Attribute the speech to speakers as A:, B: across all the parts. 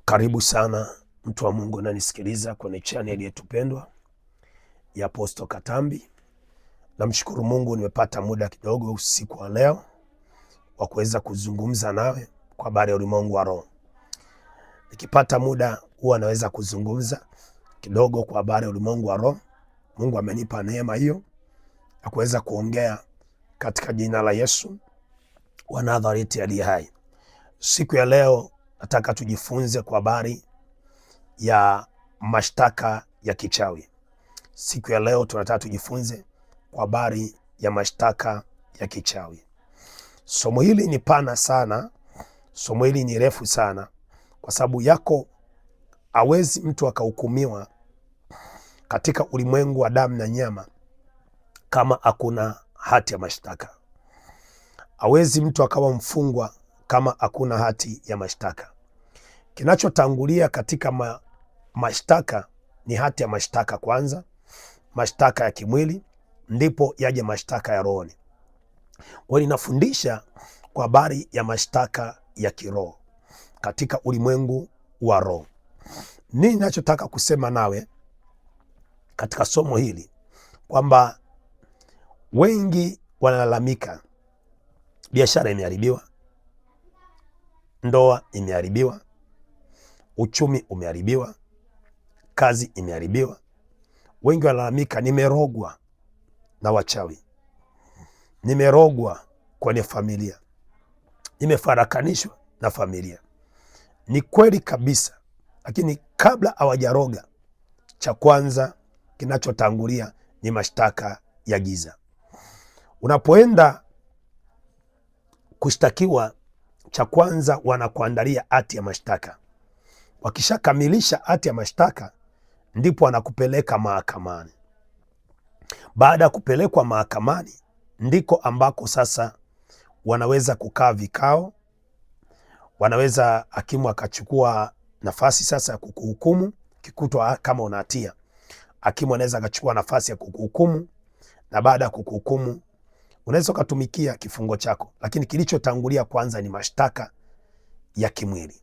A: Karibu sana mtu wa Mungu unanisikiliza kwenye channel yetu pendwa ya Apostle Katambi. Namshukuru Mungu nimepata muda kidogo usiku wa leo wa kuweza kuzungumza nawe kwa habari ya ulimwengu wa roho. Nikipata muda huwa naweza kuzungumza kidogo kwa habari ya ulimwengu wa roho. Mungu amenipa neema hiyo ya kuweza kuongea katika jina la Yesu wa Nazareti aliye hai. Siku ya leo nataka tujifunze kwa habari ya mashtaka ya kichawi. Siku ya leo tunataka tujifunze kwa habari ya mashtaka ya kichawi. Somo hili ni pana sana, somo hili ni refu sana, kwa sababu hawezi mtu akahukumiwa katika ulimwengu wa damu na nyama kama hakuna hati ya mashtaka. Hawezi mtu akawa mfungwa kama hakuna hati ya mashtaka. Kinachotangulia katika mashtaka ni hati ya mashtaka kwanza, mashtaka ya kimwili, ndipo yaje mashtaka ya rohoni. Kwa ninafundisha kwa habari ya mashtaka ya kiroho katika ulimwengu wa roho. Nini ninachotaka kusema nawe katika somo hili? Kwamba wengi wanalalamika, biashara imeharibiwa, ndoa imeharibiwa, uchumi umeharibiwa, kazi imeharibiwa. Wengi wanalalamika, nimerogwa na wachawi, nimerogwa kwenye familia, nimefarakanishwa na familia. Ni kweli kabisa, lakini kabla hawajaroga, cha kwanza kinachotangulia ni mashtaka ya giza. Unapoenda kushtakiwa, cha kwanza wanakuandalia hati ya mashtaka. Wakishakamilisha hati ya mashtaka, ndipo wanakupeleka mahakamani. Baada ya kupelekwa mahakamani, ndiko ambako sasa wanaweza kukaa vikao, wanaweza hakimu akachukua nafasi sasa ya kukuhukumu. Kikutwa kama una hatia, hakimu anaweza akachukua nafasi ya kukuhukumu, na baada ya kukuhukumu unaweza ukatumikia kifungo chako. Lakini kilichotangulia kwanza ni mashtaka ya kimwili.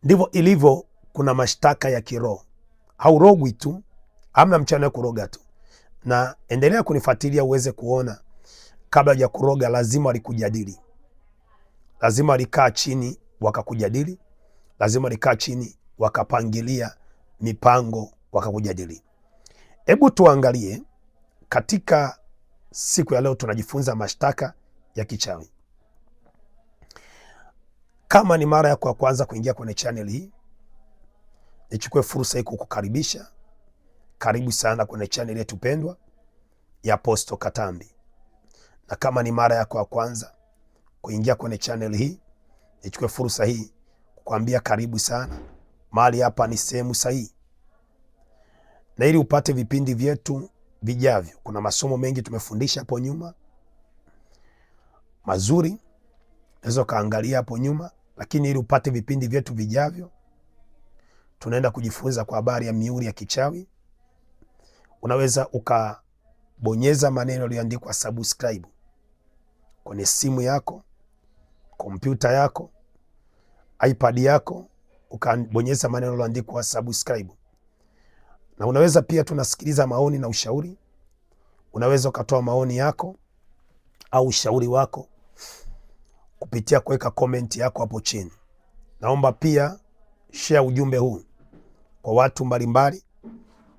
A: Ndivyo ilivyo. Kuna mashtaka ya kiroho. Haurogwi tu, hamna mchana kuroga tu. Na endelea kunifuatilia uweze kuona, kabla ya kuroga lazima walikujadili, lazima walikaa chini wakakujadili, lazima walikaa chini wakapangilia mipango wakakujadili. Hebu tuangalie katika siku ya leo, tunajifunza mashtaka ya kichawi. Kama ni mara yako ya kwanza kuingia kwenye channel hii, nichukue fursa hii kukukaribisha. Karibu sana kwenye channel yetu pendwa ya Apostle Katambi. Na kama ni mara yako ya kwanza kuingia kwenye channel hii, nichukue fursa hii kukuambia karibu sana. Mahali hapa ni sehemu sahihi, na ili upate vipindi vyetu vijavyo. Kuna masomo mengi tumefundisha hapo nyuma mazuri, unaweza kaangalia hapo nyuma. Lakini ili upate vipindi vyetu vijavyo, tunaenda kujifunza kwa habari ya mihuri ya kichawi. Unaweza ukabonyeza maneno yaliyoandikwa subscribe kwenye simu yako, kompyuta yako, iPad yako, ukabonyeza maneno yaliyoandikwa subscribe. Na unaweza pia, tunasikiliza maoni na ushauri. Unaweza ukatoa maoni yako au ushauri wako kupitia kuweka comment yako hapo chini. Naomba pia share ujumbe huu kwa watu mbalimbali,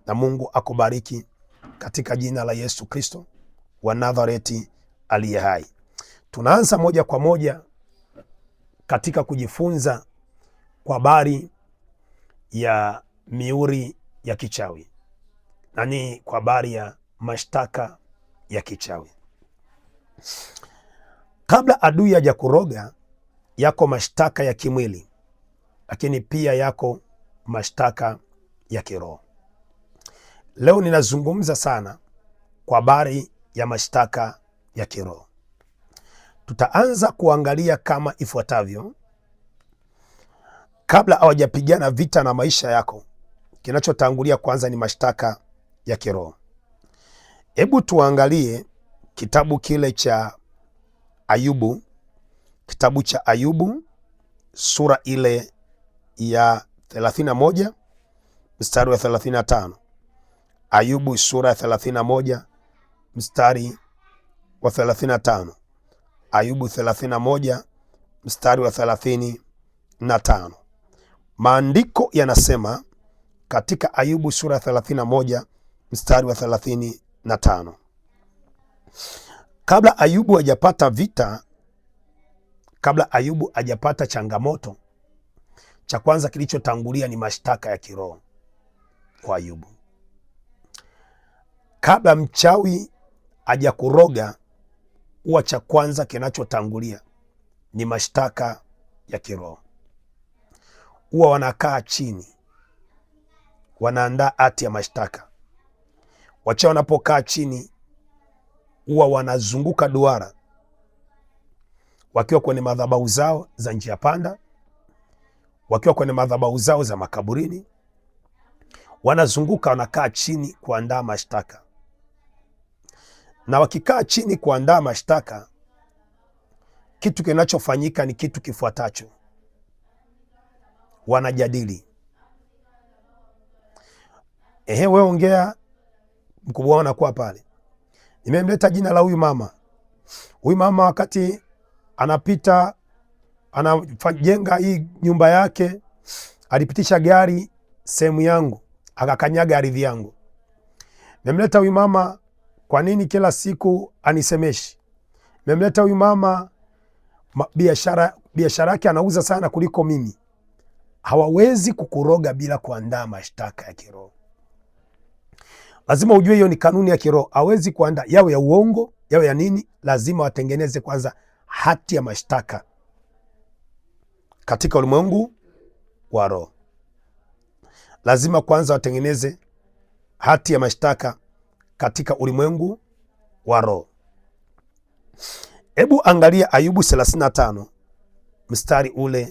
A: na Mungu akubariki katika jina la Yesu Kristo wa Nazareti aliye hai. Tunaanza moja kwa moja katika kujifunza kwa habari ya mihuri ya kichawi, na ni kwa habari ya mashtaka ya kichawi. Kabla adui haja kuroga, yako mashtaka ya kimwili, lakini pia yako mashtaka ya kiroho. Leo ninazungumza sana kwa habari ya mashtaka ya kiroho. Tutaanza kuangalia kama ifuatavyo. Kabla hawajapigana vita na maisha yako, kinachotangulia kwanza ni mashtaka ya kiroho. Hebu tuangalie kitabu kile cha Ayubu, kitabu cha Ayubu sura ile ya 31 mstari wa 35. Ayubu sura ya 31 mstari wa 35. Ayubu 31 mstari wa 35. Maandiko yanasema katika Ayubu sura ya 31 mstari wa 35. Kabla Ayubu hajapata vita, kabla Ayubu hajapata changamoto, cha kwanza kilichotangulia ni mashtaka ya kiroho kwa Ayubu. Kabla mchawi hajakuroga, huwa cha kwanza kinachotangulia ni mashtaka ya kiroho. Huwa wanakaa chini, wanaandaa hati ya mashtaka. Wachawi wanapokaa chini, huwa wanazunguka duara wakiwa kwenye madhabahu zao za njia panda, wakiwa kwenye madhabahu zao za makaburini, wanazunguka, wanakaa chini kuandaa mashtaka. Na wakikaa chini kuandaa mashtaka, kitu kinachofanyika ni kitu kifuatacho: wanajadili. Wewe ongea, mkubwa wao anakuwa pale, nimemleta jina la huyu mama. Huyu mama wakati anapita anajenga hii nyumba yake, alipitisha gari sehemu yangu, akakanyaga ardhi yangu. Nimemleta huyu mama, kwa nini kila siku anisemeshi? Nimemleta huyu mama, biashara yake anauza sana kuliko mimi. Hawawezi kukuroga bila kuandaa mashtaka ya kiroho. Lazima ujue hiyo ni kanuni ya kiroho. Hawezi kuandaa, yawe ya uongo, yawe ya nini, lazima watengeneze kwanza hati ya mashtaka katika ulimwengu wa roho. Lazima kwanza watengeneze hati ya mashtaka katika ulimwengu wa roho. Hebu angalia Ayubu 35 mstari ule.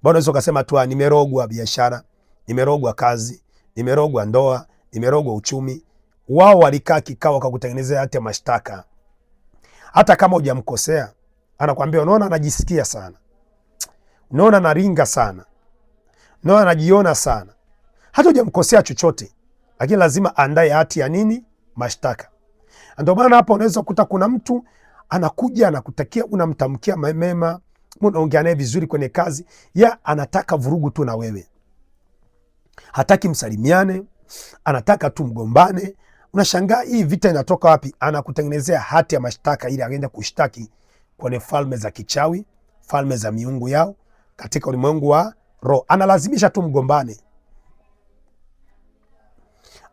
A: Mbona unaweza kusema tu nimerogwa biashara, nimerogwa kazi, nimerogwa ndoa, nimerogwa uchumi. Wao walikaa kikao wakakutengenezea hati ya mashtaka. Hata kama hujamkosea, anakuambia unaona anajisikia sana, unaona anaringa sana, unaona anajiona sana. Hata hujamkosea chochote, lakini lazima andae hati ya nini? Mashtaka. Ndio maana hapa unaweza kukuta kuna mtu anakuja anakutakia, unamtamkia mema, unaongea naye vizuri kwenye kazi, ya anataka vurugu tu na wewe, hataki msalimiane, anataka tu mgombane. Unashangaa hii vita inatoka wapi? Anakutengenezea hati ya mashtaka ili aende kushtaki kwenye falme za kichawi, falme za miungu yao katika ulimwengu wa roho. Analazimisha tu mgombane,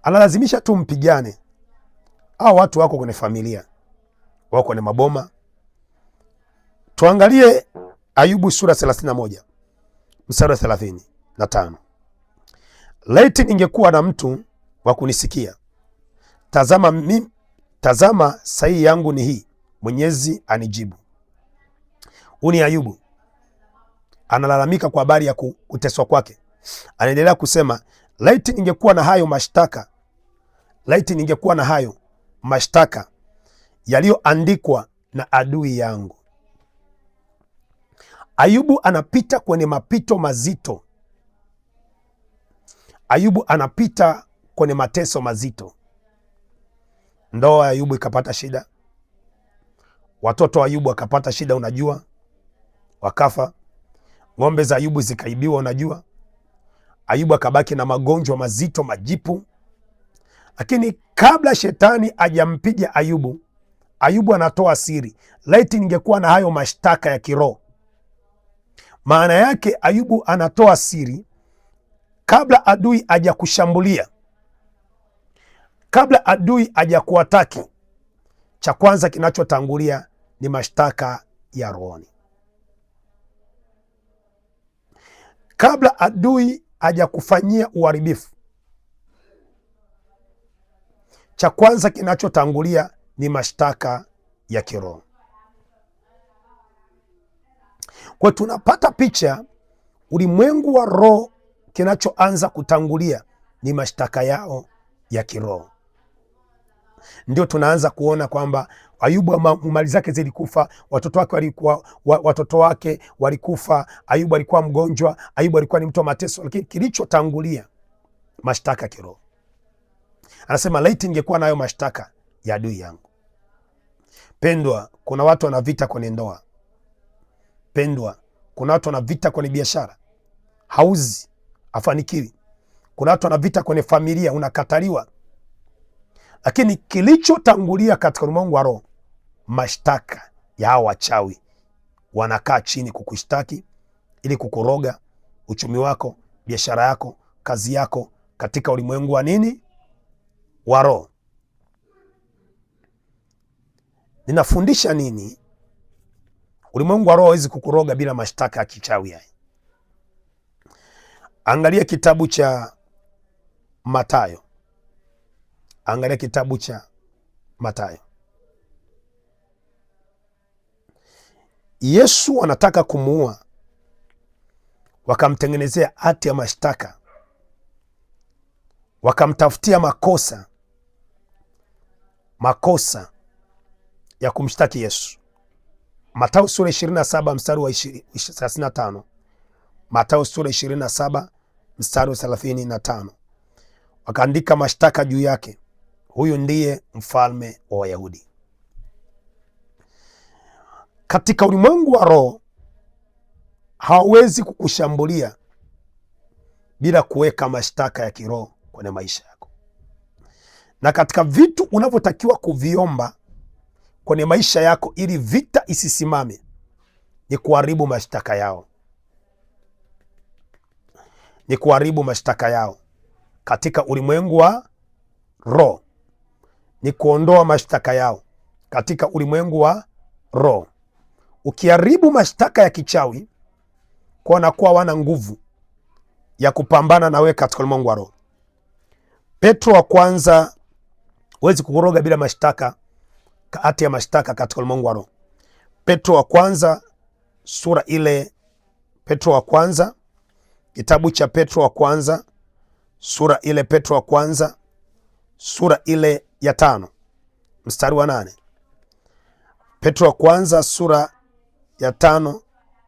A: analazimisha tu mpigane. Hao watu wako kwenye familia, wako kwenye maboma. Tuangalie Ayubu sura 31 mstari wa 35. Laiti ningekuwa na mtu wa kunisikia, tazama sahihi yangu ni hii, Mwenyezi anijibu. Huyu ni Ayubu, analalamika kwa habari ya kuteswa kwake. Anaendelea kusema, laiti ningekuwa na hayo mashtaka, laiti ningekuwa na hayo mashtaka yaliyoandikwa na adui yangu. Ayubu anapita kwenye mapito mazito. Ayubu anapita kwenye mateso mazito. Ndoa ya Ayubu ikapata shida, watoto wa Ayubu wakapata shida, unajua, wakafa. Ng'ombe za Ayubu zikaibiwa, unajua. Ayubu akabaki na magonjwa mazito, majipu. Lakini kabla shetani ajampiga Ayubu, Ayubu anatoa siri, laiti ningekuwa na hayo mashtaka ya kiroho. Maana yake Ayubu anatoa siri kabla adui hajakushambulia, kabla adui hajakuataki. Cha kwanza kinachotangulia ni mashtaka ya rohoni. Kabla adui hajakufanyia uharibifu, cha kwanza kinachotangulia ni mashtaka ya kiroho. Kwa tunapata picha, ulimwengu wa roho, kinachoanza kutangulia ni mashtaka yao ya kiroho. ndio tunaanza kuona kwamba Ayubu mali zake zilikufa, watoto wake walikufa, Ayubu alikuwa mgonjwa, Ayubu alikuwa ni mtu wa mateso, lakini kilichotangulia mashtaka kiroho. Anasema laiti ningekuwa nayo mashtaka ya adui yangu. Pendwa, kuna watu wana vita kwenye ndoa. Pendwa, kuna watu wana vita kwenye biashara, hauzi, afanikiwi. Kuna watu wana vita kwenye familia, unakataliwa. Lakini kilichotangulia katika ulimwengu wa roho, mashtaka ya hao wachawi. Wanakaa chini kukushtaki ili kukuroga uchumi wako, biashara yako, kazi yako, katika ulimwengu wa nini? Wa roho. Ninafundisha nini? Ulimwengu wa roho hawezi kukuroga bila mashtaka ya kichawi haya. Angalia kitabu cha Mathayo. Angalia kitabu cha Mathayo. Yesu anataka kumuua, wakamtengenezea hati ya mashtaka, wakamtafutia makosa ya kumshtaki Yesu. Mathayo sura 27 mstari wa 35. Mathayo sura 27 mstari wa 35. Wakaandika mashtaka juu yake, huyu ndiye mfalme wa Wayahudi. Katika ulimwengu wa roho hawezi kukushambulia bila kuweka mashtaka ya kiroho kwenye maisha yako. Na katika vitu unavyotakiwa kuviomba kwenye maisha yako ili vita isisimame ni kuharibu mashtaka yao. Ni kuharibu mashtaka yao katika ulimwengu wa roho. Ni kuondoa mashtaka yao katika ulimwengu wa roho. Ukiharibu mashtaka ya kichawi, kwa wanakuwa wana nguvu ya kupambana na wewe katika ulimwengu wa roho. Petro wa kwanza, huwezi kukuroga bila mashtaka, hati ya mashtaka katika ulimwengu wa roho. Petro wa kwanza sura ile, Petro wa kwanza, kitabu cha Petro wa kwanza sura ile, Petro wa kwanza sura ile ya 5 mstari wa 8. Petro wa kwanza sura ya 5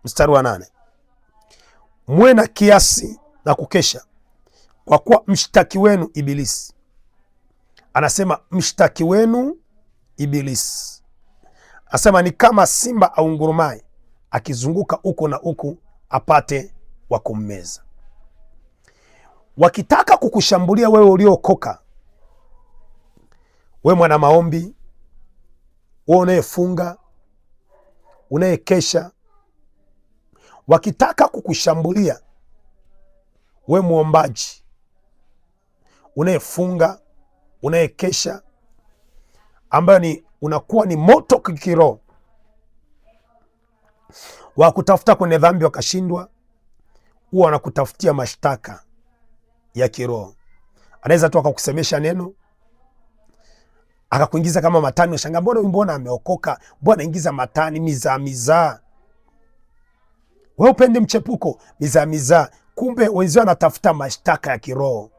A: mstari wa 8. Mwe na kiasi na kukesha, kwa kuwa mshtaki wenu Ibilisi. Anasema mshtaki wenu Ibilisi, anasema ni kama simba aungurumaye akizunguka huko na huku apate wa kummeza. Wakitaka kukushambulia wewe uliokoka, wewe mwana maombi, wewe unayefunga, unayekesha, wakitaka kukushambulia wewe muombaji, unayefunga, unayekesha, ambayo ni unakuwa ni moto kiroho, wakutafuta kwenye dhambi wakashindwa, huwa wanakutafutia mashtaka ya kiroho. Anaweza tu akakusemesha neno akakuingiza kama matani, unashangaa mbona ameokoka, mbona anaingiza matani, mizaa. Wewe upende mchepuko, mizaa. Kumbe wenzao anatafuta mashtaka ya kiroho.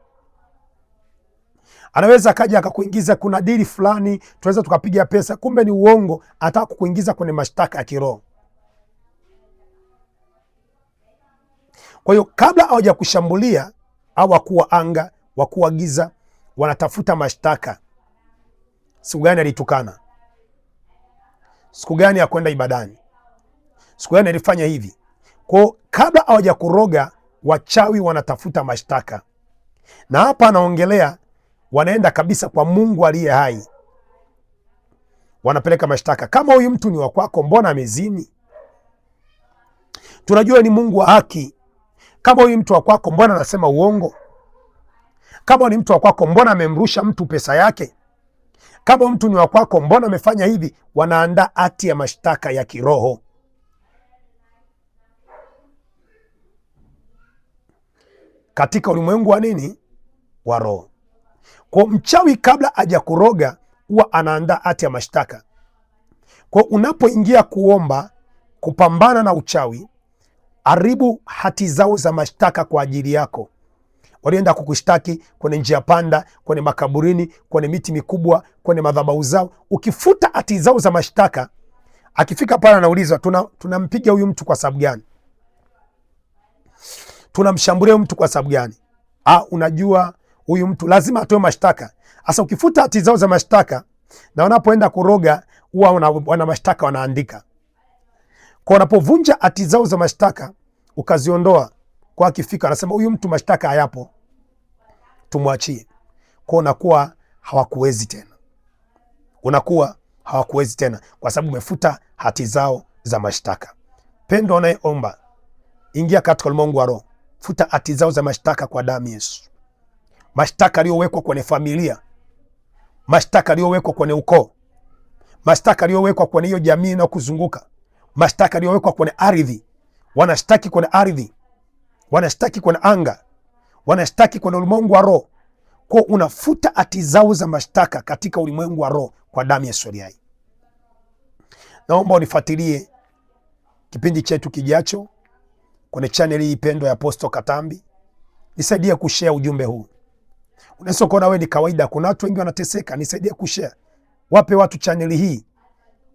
A: Anaweza akaja akakuingiza, kuna dili fulani tunaweza tukapiga pesa, kumbe ni uongo, anataka kukuingiza kwenye mashtaka ya kiroho. Kwa hiyo kabla hawajakushambulia, au wakuu wa anga, wakuu wa giza, wanatafuta mashtaka. Siku gani alitukana? Siku gani ya kwenda ibadani? Siku gani alifanya hivi? Kwa kabla hawajakuroga, wachawi wanatafuta mashtaka. Na hapa anaongelea wanaenda kabisa kwa Mungu aliye hai, wanapeleka mashtaka. Kama huyu mtu ni wa kwako, mbona amezini? Tunajua ni Mungu wa haki. Kama huyu mtu wa kwako, mbona anasema uongo? Kama ni mtu wa kwako, mbona amemrusha mtu pesa yake? Kama mtu ni wa kwako, mbona amefanya hivi? Wanaandaa hati ya mashtaka ya kiroho. Katika ulimwengu wa nini? Wa roho. Kwa mchawi kabla hajakuroga huwa anaandaa hati ya mashtaka. Kwa unapoingia kuomba kupambana na uchawi, haribu hati zao za mashtaka kwa ajili yako. Walienda kukushtaki kwenye njia panda, kwenye makaburini, kwenye miti mikubwa, kwenye madhabahu zao. Ukifuta hati zao za mashtaka, akifika pale anaulizwa, tunampiga huyu mtu kwa sababu gani? Tunamshambulia huyu mtu kwa sababu gani? Unajua huyu mtu lazima atoe mashtaka. Sasa ukifuta hati zao za mashtaka, na wanapoenda kuroga huwa wana mashtaka wanaandika. Kwa unapovunja hati zao za mashtaka ukaziondoa, kwa akifika anasema huyu mtu mashtaka hayapo, tumwachie. Kwa unakuwa hawakuwezi tena, unakuwa hawakuwezi tena kwa sababu umefuta hati zao za mashtaka. Pendo anayeomba, ingia katika ulimwengu wa roho, futa hati zao za mashtaka kwa damu Yesu. Mashtaka aliyowekwa kwenye familia, mashtaka aliyowekwa kwenye ukoo, mashtaka aliyowekwa kwenye hiyo jamii na kuzunguka, mashtaka aliyowekwa kwenye ardhi, wanashtaki kwenye ardhi, wanashtaki kwenye anga, wanashtaki kwenye ulimwengu wa roho. Kwa unafuta hati zao za mashtaka katika ulimwengu wa roho kwa damu ya Yesu aliye hai. Naomba unifuatilie kipindi chetu kijacho kwenye channel hii pendwa ya Apostle Katambi. Nisaidie kushare ujumbe huu. Unaweza kuona wewe ni kawaida, kuna watu wengi wanateseka, nisaidie kushare. Wape watu channel hii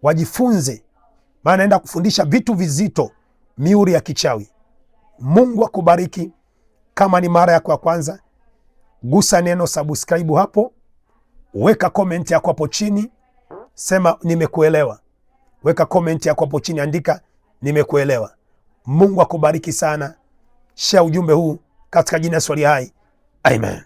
A: wajifunze, maana naenda kufundisha vitu vizito, miuri ya kichawi. Mungu akubariki. Kama ni mara yako ya kwanza, gusa neno subscribe hapo, weka comment yako hapo chini, sema nimekuelewa. Weka comment yako hapo chini, andika nimekuelewa. Mungu akubariki sana. Share ujumbe huu katika jina la Yesu aliye hai. Amen.